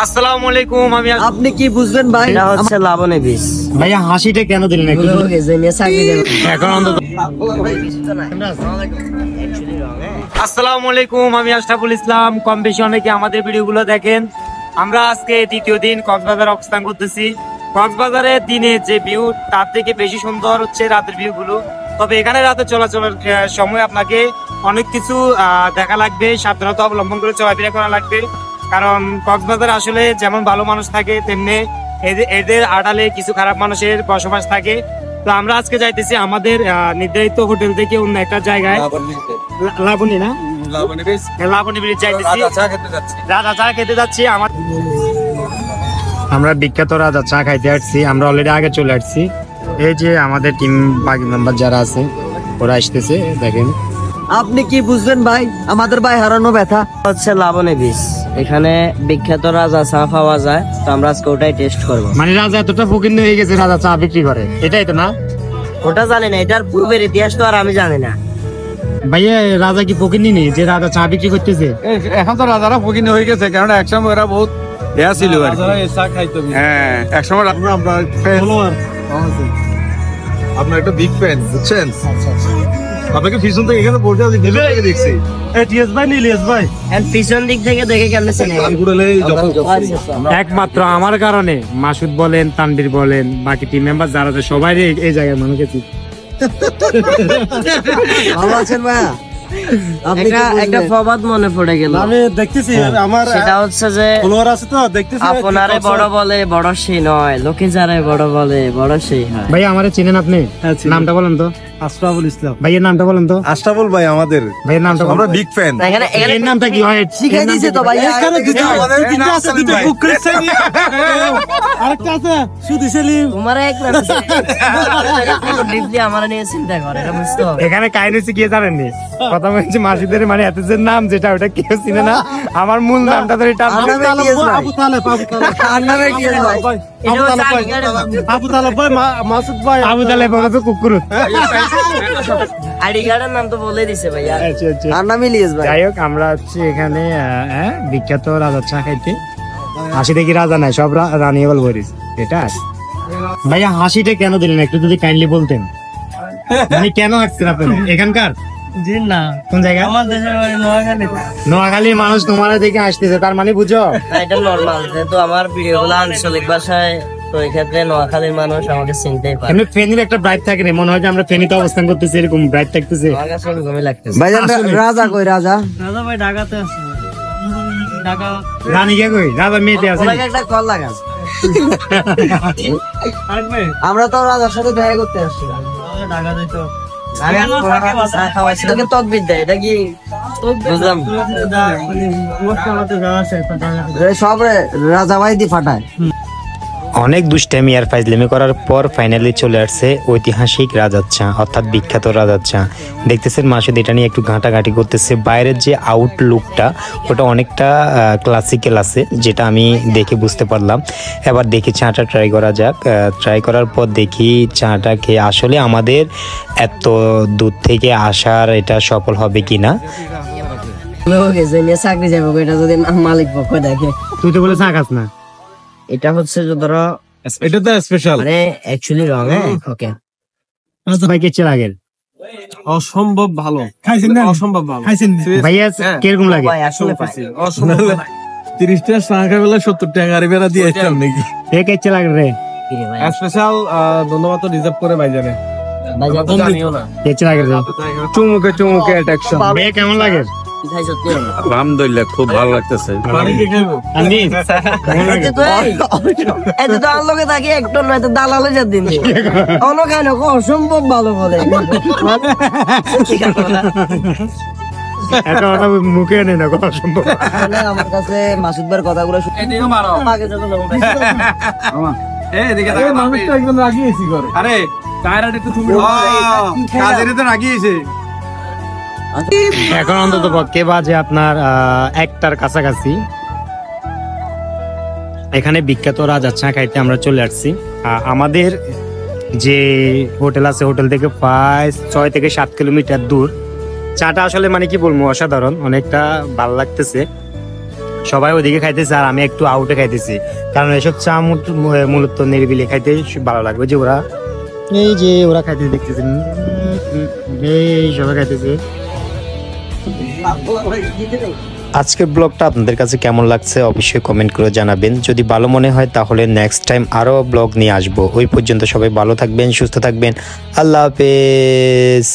আসসালামু আলাইকুম। আপনি কি বুঝবেন ভাই? এটা হচ্ছে লাবণী বীজ। ভাইয়া হাসিটা কেন দিলেন একটু? এখন অন্তত আসসালামু আলাইকুম, আমি আশরাফুল ইসলাম। কম বেশি অনেকে আমাদের ভিডিওগুলো দেখেন। আমরা আজকে দ্বিতীয় দিন কক্সবাজার অবস্থান করতেছি। কক্সবাজারের দিনে যে ভিউ তার থেকে বেশি সুন্দর হচ্ছে রাতের ভিউ গুলো। তবে এখানে রাতে চলাচলের সময় আপনাকে অনেক কিছু দেখা লাগবে, সাবধানতা অবলম্বন করে চলাফেরা করা লাগবে। কারণ কক্সবাজার আসলে যেমন ভালো মানুষ থাকে তেমনি এদের আড়ালে কিছু খারাপ মানুষের বসবাস থাকে। তো আমরা আজকে যাইতেছি আমাদের নির্ধারিত হোটেল থেকে অন্য একটা জায়গায়, লাবণী না লাবণী ব্রিজ যাইতেছি, রাজা চা খেতে যাচ্ছি। আমরা বিখ্যাত রাজা চা খাইতে আসছি। আমরা অলরেডি আগে চলে আসছি। এই যে আমাদের টিম বাকি মেম্বার যারা আছে ওরা আসতেছে, দেখেন। আপনি কি বুঝবেন ভাই? আমাদের ভাই হারানো ব্যথা হচ্ছে লাবণী বীজ। এখানে বিখ্যাত রাজা চা পাওয়া যায়, তো আমরা আজকে ওটাই টেস্ট করবো। মানে রাজা এতটা ফকির হয়ে গেছে রাজা চা বিক্রি করে, এটাই তো না? ওটা জানি না, এটার পূর্বের ইতিহাস তো আর আমি জানি না। ভাইয়া রাজা কি ফকির নি যে রাজা চা বিক্রি করতেছে? এখন তো রাজারা ফকির হয়ে গেছে, কারণ একসময় ওরা বহুত ইয়া ছিল। হ্যাঁ, একসময় আপনার একটা বিগ ফ্যান, বুঝছেন? আপনাকে পিছন থেকে এখানে বলতে দেখছি পিছন দিক থেকে দেখে কেমন একমাত্র আমার কারণে মাসুদ বলেন, তানভীর বলেন, বাকি টিম মেম্বার যারা আছে সবাই এই জায়গায় মনে গেছি। ভালো আছেন ভাইয়া? একটা প্রবাদ মনে পড়ে গেল, আমি দেখতেছি আমার সেটা হচ্ছে যে আপনারে বড় বলে বড় সেই নয়, লোকে যারা বড় বলে বড় সেই হয়। ভাই আমারে চিনেন আপনি? নামটা বলেন তো। আশরাফুল ইসলাম। ভাইয়ের নামটা বলেন তো। আশরাফুল ভাই আমাদের ভাইয়ের নামটা, আমরা বিগ ফ্যান। এর নামটা কি হয়? শিখাই দিয়েছে তো ভাই। এখানে দুটো আমাদের তিনটা আছে, দুটো বুক করেছে। আরেকটা আছে সুধি সেলিম। তোমার এক নাম ডিপলি আমার নিয়ে চিন্তা করে, এটা বুঝতে হবে। এখানে কাহিনী হচ্ছে কি জানেননি? কথা বলছি মাসুদের মানে এত যে নাম যেটা ওটা কেউ চিনে না। আমার মূল নামটা ধরে আবু তালেব ভাই, আবু তালেব ভাই, মাসুদ ভাই, আবু তালেব তো কুকুর। আইডি কার্ডের নাম তো বলে দিছে ভাইয়া। আচ্ছা আচ্ছা, আর নাম ইলিয়াস ভাই। যাই হোক, আমরা হচ্ছে এখানে বিখ্যাত রাজা চা খাইতে। হাসি দেখি রাজা নাই, সব রানী বল বলিস। এটা ভাইয়া হাসিটা কেন দিলেন একটু যদি কাইন্ডলি বলতেন। মানে কেন আসছেন আপনি এখানকার? জি না, কোন জায়গা? আমার দেশের বাড়ি নোয়াখালী। নোয়াখালীর মানুষ তোমার দেখে আসতেছে, তার মানে বুঝো এটা নরমাল, যেহেতু আমার ভিডিওগুলো আঞ্চলিক ভাষায়, তো এই ক্ষেত্রে নোয়াখালীর মানুষ আমাকে চিনতেই পারে। এমনি ফেনীর একটা ব্রাইট থাকে না, মনে হয় যে আমরা ফেনীতে অবস্থান করতেছি, এরকম ব্রাইট থাকতেছে। আমার কাছে ওরকমই লাগতেছে। রাজা কই? রাজা ভাই ঢাকাতে আছে। ঢাকা রানী কে কই? রাজা মেয়েতে আছে। ওনাকে একটা কল লাগান। আমরা তো রাজার সাথে দেখা করতে আসছি। ঢাকাতে তো তকবির দেয়, এটা কি বুঝলাম? সব রাজা ভাই দিয়ে ফাটায়। অনেক দুষ্টামি আর ফাইজলামি করার পর ফাইনালি চলে আসছে ঐতিহাসিক রাজার চা, অর্থাৎ বিখ্যাত রাজার চা। দেখতেছেন মাসুদ এটা নিয়ে একটু ঘাঁটাঘাঁটি করতেছে। বাইরের যে আউটলুকটা ওটা অনেকটা ক্লাসিক্যাল আছে, যেটা আমি দেখে বুঝতে পারলাম। এবার দেখি চাটা ট্রাই করা যাক। ট্রাই করার পর দেখি চাটা খেয়ে আসলে আমাদের এত দূর থেকে আসার এটা সফল হবে কিনা। চাকরি যাবো, এটা যদি মালিক পক্ষ দেখে। তুই তো বলে চা খাস না। এটা হচ্ছে যে ধরো, এটা তো স্পেশাল, মানে অ্যাকচুয়ালি রং। ওকে ভাই কেমন লাগে? অসম্ভব ভালো খাইছেন না? অসম্ভব ভালো খাইছেন ভাইয়া, কিরকম লাগে? ভাই আসলে অসম্ভব। 30 টাকা টাকা বেলা 70 টাকা গাড়ি ভাড়া দিয়ে আসতাম নাকি? এ কেমন লাগে রে? স্পেশাল ধন্যবাদ তো রিজার্ভ করে ভাইজানে। কেমন লাগে রে? চুমুকে চুমুকে অ্যাট্রাকশন। ভাইয়া কেমন লাগে? আলহামদুলিল্লাহ খুব ভালো লাগতেছে। অসম্ভব ভালো বলে মুখে নেই না, অসম্ভব। আমার কাছে মাসুদ ভাইয়ের কথাগুলো এখন অন্তত পক্ষে বাজে আপনার 1টার কাছাকাছি। এখানে বিখ্যাত রাজার চা খাইতে আমরা চলে আসছি। আমাদের যে হোটেল আছে, হোটেল থেকে প্রায় 6 থেকে 7 কিলোমিটার দূর। চাটা আসলে মানে কি বলবো, অসাধারণ, অনেকটা ভালো লাগতেছে। সবাই ওদিকে খাইতেছে আর আমি একটু আউটে খাইতেছি, কারণ এসব চা মূলত নিরিবিলি খাইতে ভালো লাগবে। যে ওরা এই যে ওরা খাইতে দেখতেছেন, এই সবাই খাইতেছে। আজকের ব্লগটা আপনাদের কাছে কেমন লাগছে অবশ্যই কমেন্ট করে জানাবেন। যদি ভালো মনে হয় তাহলে নেক্সট টাইম আরো ব্লগ নিয়ে আসবো। ওই পর্যন্ত সবাই ভালো থাকবেন, সুস্থ থাকবেন। আল্লাহ হাফেজ।